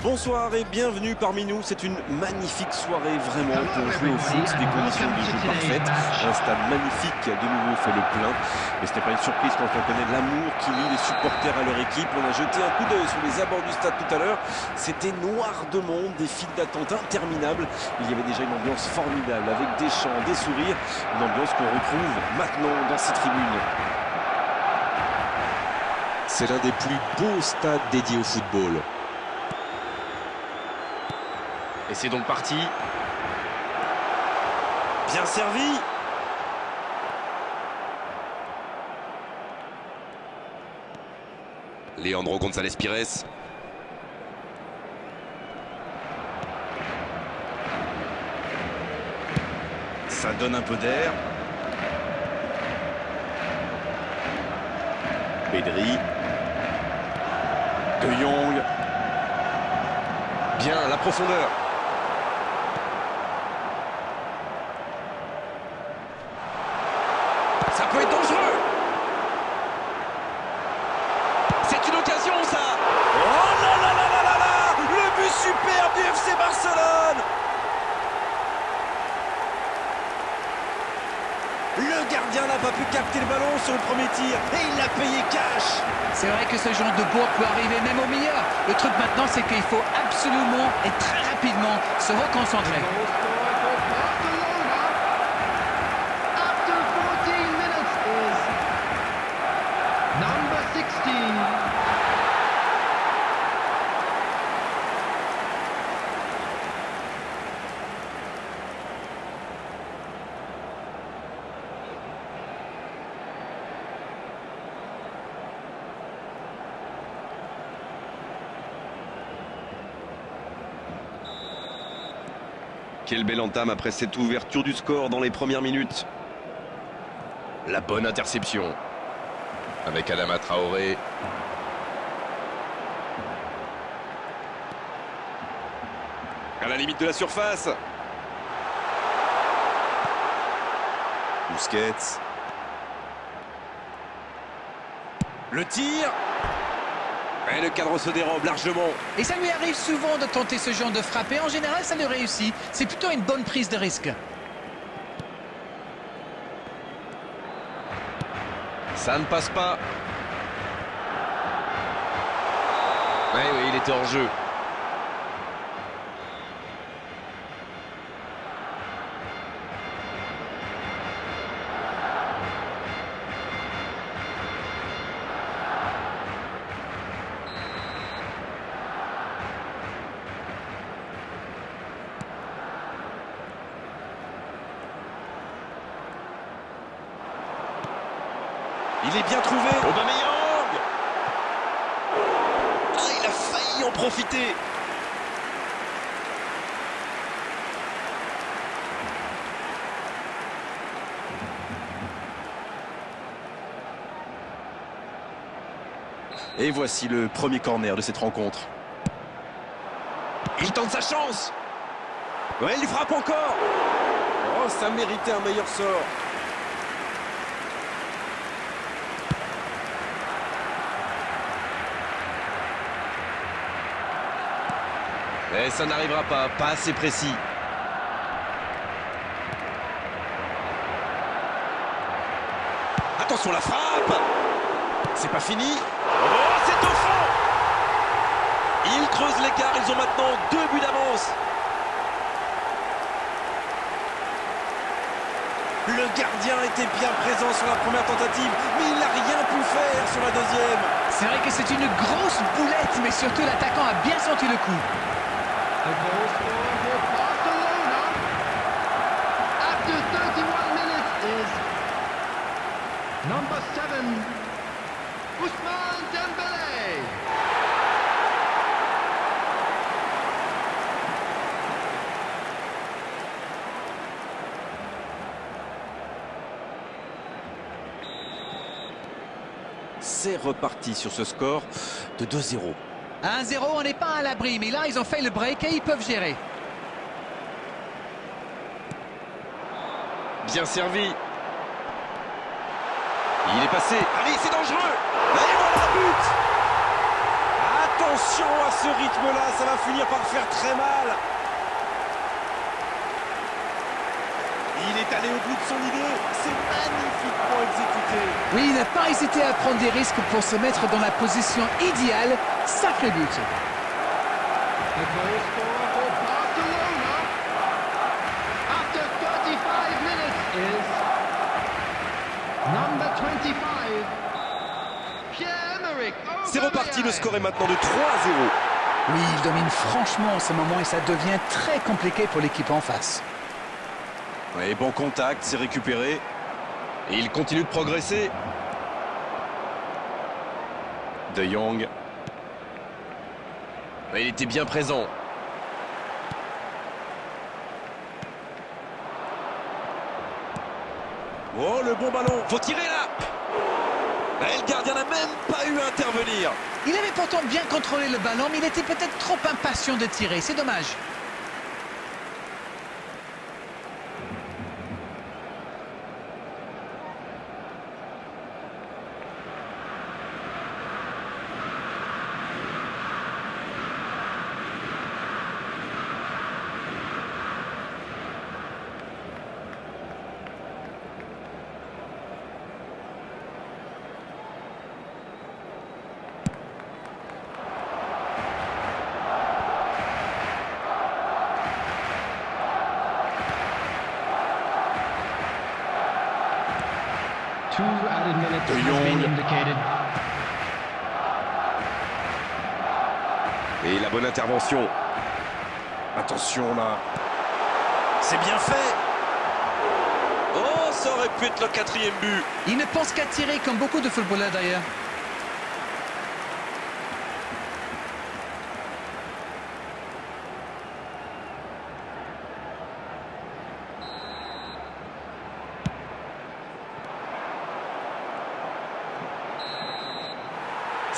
Bonsoir et bienvenue parmi nous. C'est une magnifique soirée vraiment pour jouer au foot. Des conditions de jeu parfaites. Un stade magnifique qui a de nouveau fait le plein. Mais ce n'est pas une surprise quand on connaît l'amour qui lie les supporters à leur équipe. On a jeté un coup d'œil sur les abords du stade tout à l'heure. C'était noir de monde, des files d'attente interminables. Il y avait déjà une ambiance formidable avec des chants, des sourires. Une ambiance qu'on retrouve maintenant dans ces tribunes. C'est l'un des plus beaux stades dédiés au football. Et c'est donc parti. Bien servi. Leandro González Pires. Ça donne un peu d'air. Pedri. De Jong. Bien, la profondeur. Ça peut être dangereux. C'est une occasion, ça. Oh là là là là là là. Le but superbe du FC Barcelone. Le gardien n'a pas pu capter le ballon sur le premier tir et il l'a payé cash. C'est vrai que ce genre de bourre peut arriver même au meilleur. Le truc maintenant, c'est qu'il faut absolument et très rapidement se reconcentrer. Quelle belle entame après cette ouverture du score dans les premières minutes. La bonne interception. Avec Adama Traoré. À la limite de la surface. Busquets. Le tir. Et le cadre se dérobe largement. Et ça lui arrive souvent de tenter ce genre de frappe. Et en général, ça lui réussit. C'est plutôt une bonne prise de risque. Ça ne passe pas. Oui, il était hors jeu. Il est bien trouvé. Aubameyang. Ah, il a failli en profiter. Et voici le premier corner de cette rencontre. Il tente sa chance. Ouais, il frappe encore. Oh, ça méritait un meilleur sort. Et ça n'arrivera pas assez précis. Attention la frappe. C'est pas fini. Oh, c'est au fond. Ils creusent l'écart, ils ont maintenant 2 buts d'avance. Le gardien était bien présent sur la première tentative, mais il n'a rien pu faire sur la deuxième. C'est vrai que c'est une grosse boulette, mais surtout l'attaquant a bien senti le coup. A goal scored for Barcelona after 31 minutes is number 7, Ousmane Dembélé. C'est reparti sur ce score de 2-0. 1-0, on n'est pas à l'abri, mais là, ils ont fait le break et ils peuvent gérer. Bien servi. Il est passé. Allez, c'est dangereux. Et voilà le but. Attention à ce rythme-là, ça va finir par faire très mal. Il est allé au bout de son idée, c'est magnifiquement exécuté. Oui, il n'a pas hésité à prendre des risques pour se mettre dans la position idéale. Sacré but. The goal scorer for Barcelona after 35 minutes is number 25, Pierre-Emerick Aubameyang. C'est reparti, le score est maintenant de 3-0. Oui, il domine franchement en ce moment et ça devient très compliqué pour l'équipe en face. Ouais, bon contact, c'est récupéré. Et il continue de progresser. De Jong. Ouais, il était bien présent. Oh, le bon ballon. Faut tirer là. Et le gardien n'a même pas eu à intervenir. Il avait pourtant bien contrôlé le ballon, mais il était peut-être trop impatient de tirer. C'est dommage. Two added minutes De has Jong. been indicated. Et la bonne intervention. Attention là. C'est bien fait. Oh, ça aurait pu être le 4e but. Il ne pense qu'à tirer comme beaucoup de footballeurs d'ailleurs.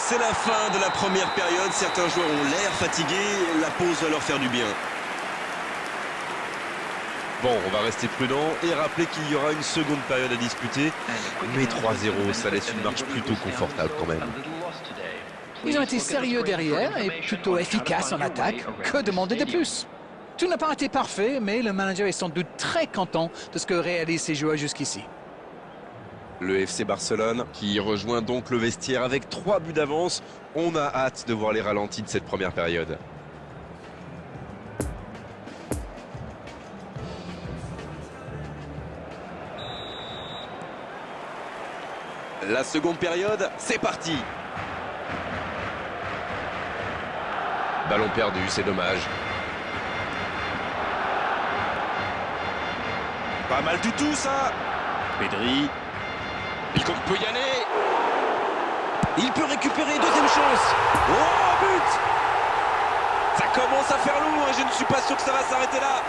C'est la fin de la première période. Certains joueurs ont l'air fatigués. La pause va leur faire du bien. Bon, on va rester prudent et rappeler qu'il y aura une seconde période à disputer. Mais 3-0, ça laisse une marche plutôt confortable quand même. Ils ont été sérieux derrière et plutôt efficaces en attaque. Que demander de plus? Tout n'a pas été parfait, mais le manager est sans doute très content de ce que réalisent ses joueurs jusqu'ici. Le FC Barcelone qui rejoint donc le vestiaire avec 3 buts d'avance. On a hâte de voir les ralentis de cette première période. La seconde période, c'est parti. Ballon perdu, c'est dommage. Pas mal du tout ça. Pedri. Il peut y aller. Il peut récupérer, deuxième chance. Oh, but. Ça commence à faire lourd et je ne suis pas sûr que ça va s'arrêter là.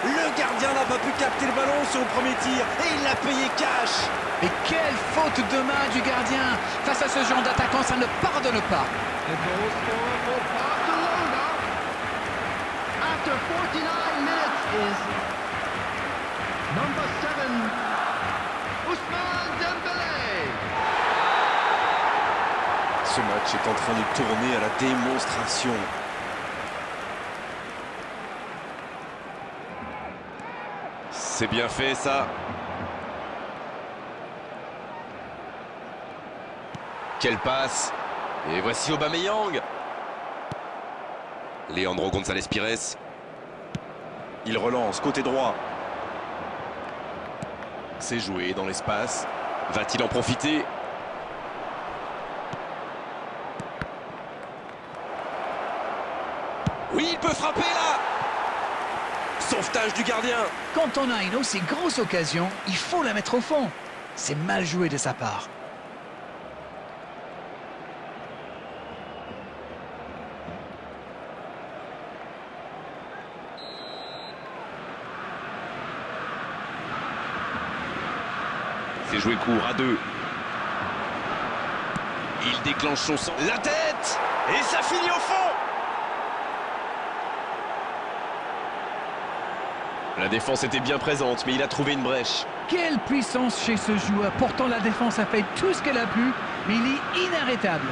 Le gardien n'a pas pu capter le ballon sur le premier tir et il l'a payé cash. Mais quelle faute de main du gardien! Face à ce genre d'attaquant, ça ne pardonne pas. The goal scorer for Barcelona after 49 minutes is number 7, Ousmane Dembélé. Ce match est en train de tourner à la démonstration. C'est bien fait ça. Quelle passe. Et voici Aubameyang. Leandro González Pires. Il relance côté droit. C'est joué dans l'espace. Va-t-il en profiter? Oui, il peut frapper là. Sauvetage du gardien. Quand on a une aussi grosse occasion, il faut la mettre au fond. C'est mal joué de sa part. C'est joué court à 2. Il déclenche son sang. La tête. Et ça finit au fond. La défense était bien présente, mais il a trouvé une brèche. Quelle puissance chez ce joueur. Pourtant, la défense a fait tout ce qu'elle a pu, mais il est inarrêtable.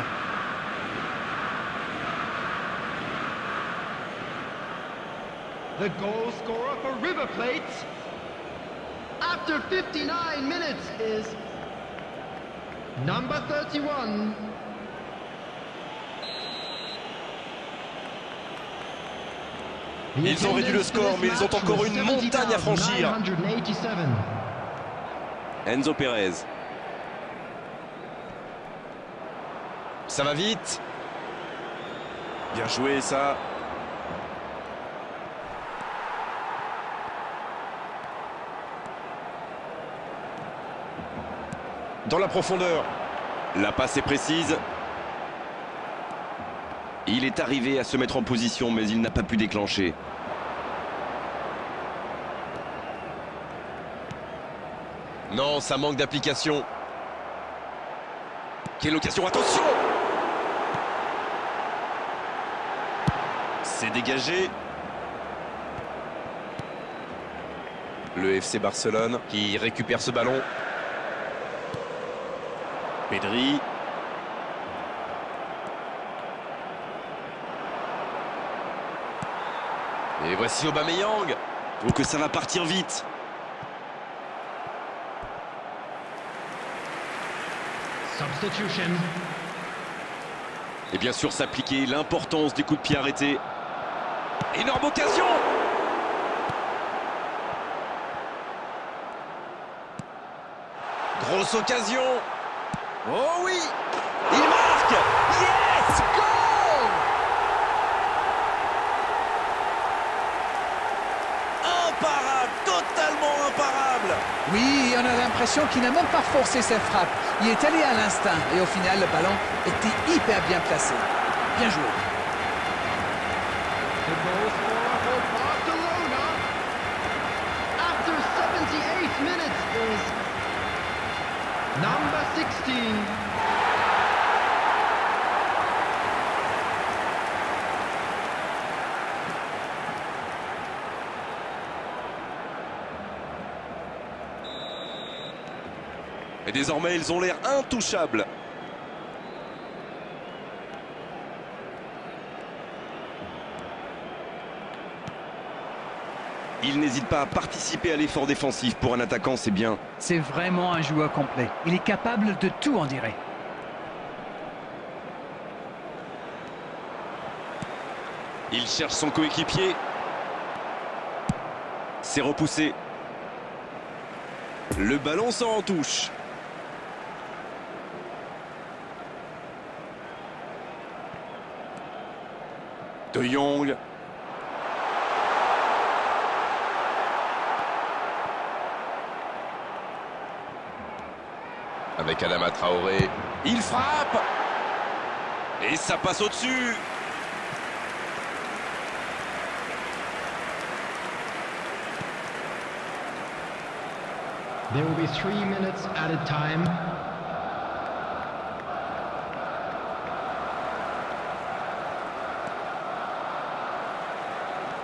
The goal scorer for River Plate after 59 minutes is number 31. Ils ont réduit le score, mais ils ont encore une montagne à franchir. Enzo Pérez. Ça va vite. Bien joué, ça. Dans la profondeur. La passe est précise. Il est arrivé à se mettre en position, mais il n'a pas pu déclencher. Non, ça manque d'application. Quelle occasion, attention! C'est dégagé. Le FC Barcelone qui récupère ce ballon. Pedri. Et voici Aubameyang. Donc que ça va partir vite. Substitution. Et bien sûr s'appliquer l'importance du coup de pied arrêté. Énorme occasion. Grosse occasion. Oh oui. Il marque. Yes. Goal! Imparable. Totalement imparable. Oui, on a l'impression qu'il n'a même pas forcé sa frappe. Il est allé à l'instinct et au final, le ballon était hyper bien placé. Bien joué. The goal scorer for Barcelona after 78 minutes is number 16. Et désormais, ils ont l'air intouchables. Il n'hésite pas à participer à l'effort défensif. Pour un attaquant, c'est bien. C'est vraiment un joueur complet. Il est capable de tout, on dirait. Il cherche son coéquipier. C'est repoussé. Le ballon sort en touche. De Jong. Avec Adama Traoré. Il frappe. Et ça passe au-dessus. There will be 3 minutes added time.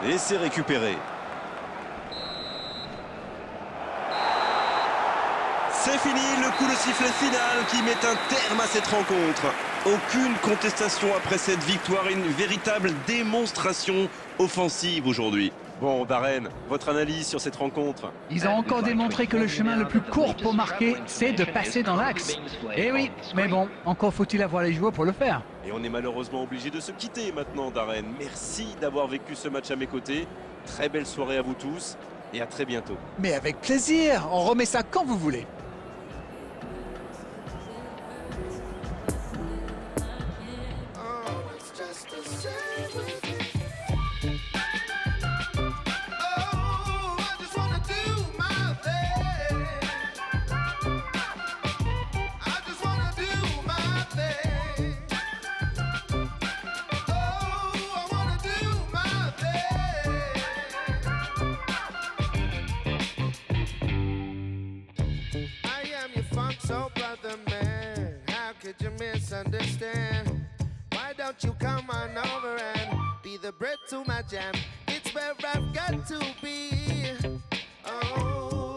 Et c'est récupéré. C'est fini, le coup de sifflet final qui met un terme à cette rencontre. Aucune contestation après cette victoire, une véritable démonstration offensive aujourd'hui. Bon, Darren, votre analyse sur cette rencontre? Ils ont encore démontré que le chemin le plus court pour marquer, c'est de passer dans l'axe. Eh oui, mais bon, encore faut-il avoir les joueurs pour le faire. Et on est malheureusement obligé de se quitter maintenant, Darren. Merci d'avoir vécu ce match à mes côtés. Très belle soirée à vous tous et à très bientôt. Mais avec plaisir, on remet ça quand vous voulez. So brother man, how could you misunderstand? Why don't you come on over and be the bread to my jam? It's where I've got to be. Oh.